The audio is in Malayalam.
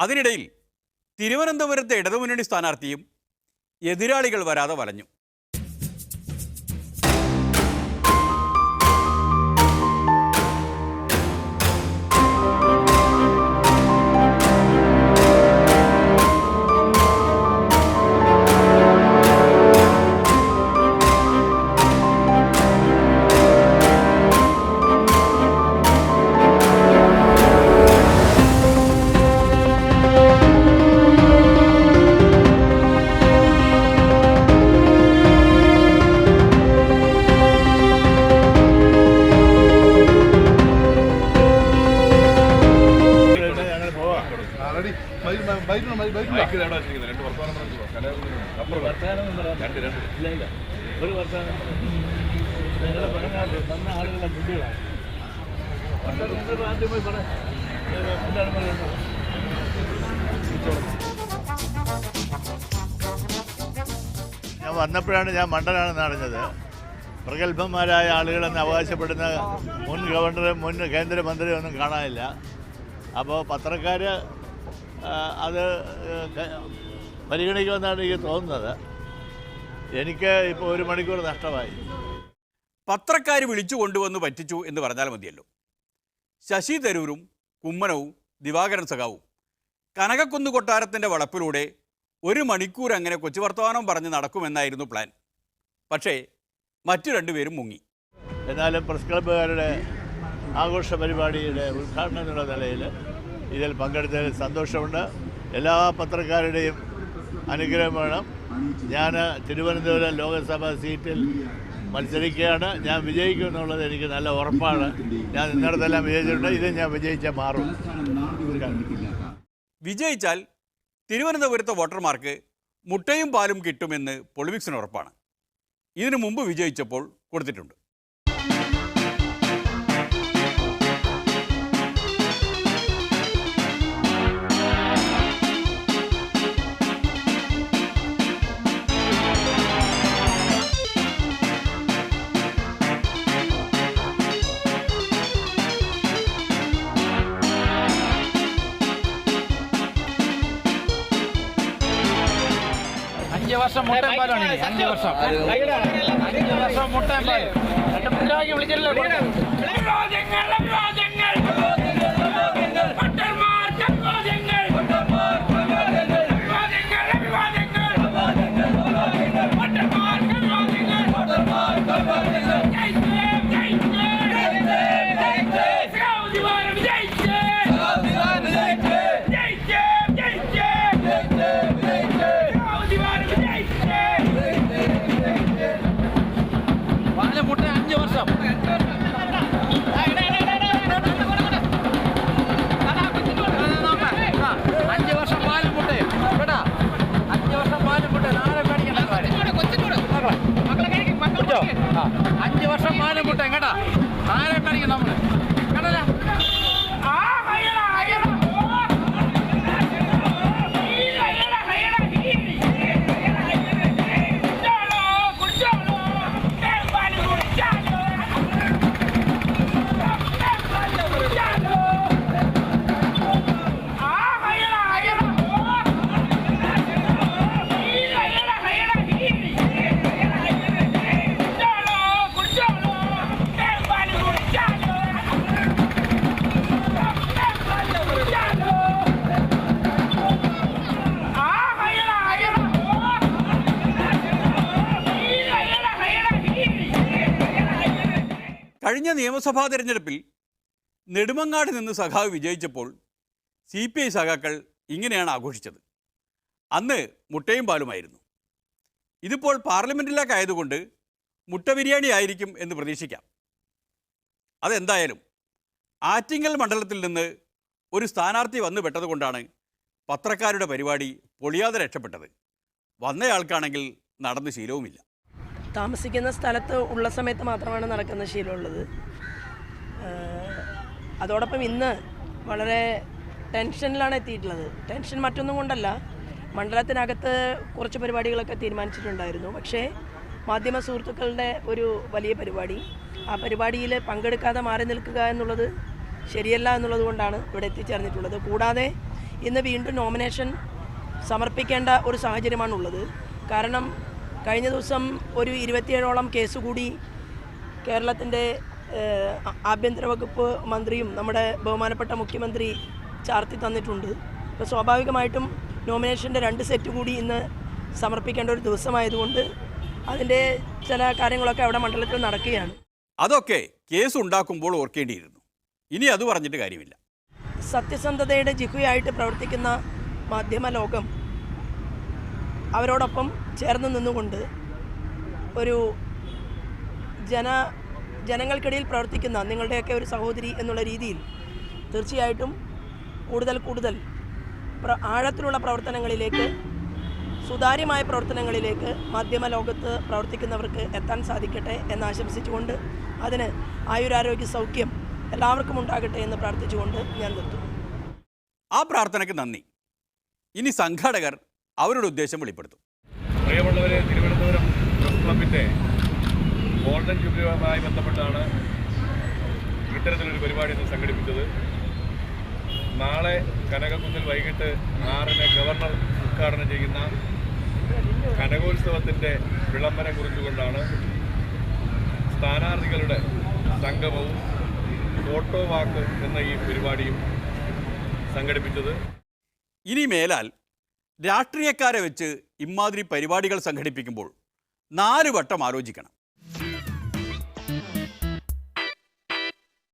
അതിനിടയിൽ തിരുവനന്തപുരത്തെ ഇടതുമുന്നണി സ്ഥാനാർത്ഥിയും എതിരാളികൾ വരാതെ വലഞ്ഞു. ഞാൻ വന്നപ്പോഴാണ് ഞാൻ മണ്ടനാണെന്ന് അറിഞ്ഞത്. പ്രഗത്ഭന്മാരായ ആളുകളെന്ന് അവകാശപ്പെടുന്ന മുൻ ഗവർണറും മുൻ കേന്ദ്രമന്ത്രിയും ഒന്നും കാണാനില്ല. അപ്പോൾ പത്രക്കാർ അത് പരിഗണിക്കുമെന്നാണ് എനിക്ക് തോന്നുന്നത്. എനിക്ക് ഇപ്പോൾ 1 മണിക്കൂർ നഷ്ടമായി. പത്രക്കാർ വിളിച്ചു കൊണ്ടുവന്ന് പറ്റിച്ചു എന്ന് പറഞ്ഞാൽ മതിയല്ലോ. ശശി തരൂരും കുമ്മനവും ദിവാകരൻ സഖാവും കനകക്കുന്ന് കൊട്ടാരത്തിൻ്റെ വളപ്പിലൂടെ 1 മണിക്കൂർ അങ്ങനെ കൊച്ചു വർത്തമാനം പറഞ്ഞ് നടക്കുമെന്നായിരുന്നു പ്ലാൻ. പക്ഷേ മറ്റു 2 പേരും മുങ്ങി. എന്നാലും പ്രസ് ക്ലബ്ബുകാരുടെ ആഘോഷ പരിപാടിയുടെ ഉദ്ഘാടനം എന്നുള്ള നിലയിൽ ഇതിൽ പങ്കെടുത്തതിൽ സന്തോഷമുണ്ട്. എല്ലാ പത്രക്കാരുടെയും അനുഗ്രഹം വേണം. ഞാൻ തിരുവനന്തപുരം ലോകസഭാ സീറ്റിൽ മത്സരിക്കുകയാണ്. ഞാൻ വിജയിക്കും എന്നുള്ളത് എനിക്ക് നല്ല ഉറപ്പാണ്. ഞാൻ ഇന്നിടത്തെല്ലാം വിജയിച്ചിട്ടുണ്ട്. ഇത് ഞാൻ വിജയിച്ചാൽ മാറും. വിജയിച്ചാൽ തിരുവനന്തപുരത്തെ വോട്ടർമാർക്ക് മുട്ടയും പാലും കിട്ടുമെന്ന് പൊളിമിക്സിന് ഉറപ്പാണ്. ഇതിനു മുമ്പ് വിജയിച്ചപ്പോൾ കൊടുത്തിട്ടുണ്ട്. വർഷം മുട്ടയും പാലാണ്. 5 വർഷം മുട്ടയും പാലും വിളിച്ചല്ലോ. കഴിഞ്ഞ നിയമസഭാ തെരഞ്ഞെടുപ്പിൽ നെടുമങ്ങാട് നിന്ന് സഖാവ് വിജയിച്ചപ്പോൾ CPI സഖാക്കൾ ഇങ്ങനെയാണ് ആഘോഷിച്ചത്. അന്ന് മുട്ടയും പാലുമായിരുന്നു. ഇതിപ്പോൾ പാർലമെൻറ്റിലേക്ക് ആയതുകൊണ്ട് മുട്ട ബിരിയാണി ആയിരിക്കും എന്ന് പ്രതീക്ഷിക്കാം. അതെന്തായാലും ആറ്റിങ്ങൽ മണ്ഡലത്തിൽ നിന്ന് ഒരു സ്ഥാനാർത്ഥി വന്നു പെട്ടതുകൊണ്ടാണ് പത്രക്കാരുടെ പരിപാടി പൊളിയാതെ രക്ഷപ്പെട്ടത്. വന്നയാൾക്കാണെങ്കിൽ നടന്ന് ശീലവുമില്ല. താമസിക്കുന്ന സ്ഥലത്ത് ഉള്ള സമയത്ത് മാത്രമാണ് നടക്കുന്ന ശീലമുള്ളത്. അതോടൊപ്പം ഇന്ന് വളരെ ടെൻഷനിലാണ് എത്തിയിട്ടുള്ളത്. ടെൻഷൻ മറ്റൊന്നും കൊണ്ടല്ല, മണ്ഡലത്തിനകത്ത് കുറച്ച് പരിപാടികളൊക്കെ തീരുമാനിച്ചിട്ടുണ്ടായിരുന്നു. പക്ഷേ മാധ്യമ സുഹൃത്തുക്കളുടെ ഒരു വലിയ പരിപാടി, ആ പരിപാടിയിൽ പങ്കെടുക്കാതെ മാറി നിൽക്കുക എന്നുള്ളത് ശരിയല്ല എന്നുള്ളത് കൊണ്ടാണ് ഇവിടെ എത്തിച്ചേർന്നിട്ടുള്ളത്. കൂടാതെ ഇന്ന് വീണ്ടും നോമിനേഷൻ സമർപ്പിക്കേണ്ട ഒരു സാഹചര്യമാണുള്ളത്. കാരണം കഴിഞ്ഞ ദിവസം ഒരു 27ഓളം കേസ് കൂടി കേരളത്തിൻ്റെ ആഭ്യന്തര വകുപ്പ് മന്ത്രിയും നമ്മുടെ ബഹുമാനപ്പെട്ട മുഖ്യമന്ത്രി ചാർത്തി തന്നിട്ടുണ്ട്. അപ്പോൾ സ്വാഭാവികമായിട്ടും നോമിനേഷൻ്റെ 2 സെറ്റ് കൂടി ഇന്ന് സമർപ്പിക്കേണ്ട ഒരു ദിവസമായതുകൊണ്ട് അതിൻ്റെ ചില കാര്യങ്ങളൊക്കെ അവിടെ മണ്ഡലത്തിൽ നടക്കുകയാണ്. അതൊക്കെ കേസ് ഉണ്ടാക്കുമ്പോൾ ഓർക്കേണ്ടിയിരുന്നു. ഇനി അത് പറഞ്ഞിട്ട് കാര്യമില്ല. സത്യസന്ധതയുടെ ജിഹുയായിട്ട് പ്രവർത്തിക്കുന്ന മാധ്യമ ലോകം അവരോടൊപ്പം ചേർന്ന് നിന്നുകൊണ്ട് ഒരു ജനങ്ങൾക്കിടയിൽ പ്രവർത്തിക്കുന്ന നിങ്ങളുടെയൊക്കെ ഒരു സഹോദരി എന്നുള്ള രീതിയിൽ തീർച്ചയായിട്ടും കൂടുതൽ ആഴത്തിലുള്ള പ്രവർത്തനങ്ങളിലേക്ക്, സുതാര്യമായ പ്രവർത്തനങ്ങളിലേക്ക് മാധ്യമ ലോകത്ത് പ്രവർത്തിക്കുന്നവർക്ക് എത്താൻ സാധിക്കട്ടെ എന്ന് ആശംസിച്ചുകൊണ്ട് അതിന് ആയുരാരോഗ്യ സൗഖ്യം എല്ലാവർക്കും ഉണ്ടാകട്ടെ എന്ന് പ്രാർത്ഥിച്ചുകൊണ്ട് ഞാൻ നിർത്തുന്നു. ആ പ്രാർത്ഥനയ്ക്ക് നന്ദി. ഇനി സംഘാടകർ അവരുടെ ഉദ്ദേശം വെളിപ്പെടുത്തും. പ്രിയമുള്ളവരെ, തിരുവനന്തപുരം പ്രസ് ക്ലബിൻ്റെ ഗോൾഡൻ ജൂബിലിയുമായി ബന്ധപ്പെട്ടാണ് ഇത്തരത്തിലൊരു പരിപാടി ഇന്ന് സംഘടിപ്പിച്ചത്. നാളെ കനകക്കുന്നിൽ വൈകിട്ട് 6-ന് ഗവർണർ ഉദ്ഘാടനം ചെയ്യുന്ന കനകോത്സവത്തിൻ്റെ വിളംബരം കുറിച്ചുകൊണ്ടാണ് സ്ഥാനാർത്ഥികളുടെ സംഗമവും ഫോട്ടോ വാക്ക് എന്ന ഈ പരിപാടിയും സംഘടിപ്പിച്ചത്. ഇനി മേലാൽ രാഷ്ട്രീയക്കാരെ വെച്ച് ഇമാതിരി പരിപാടികൾ സംഘടിപ്പിക്കുമ്പോൾ 4 വട്ടം ആലോചിക്കണം.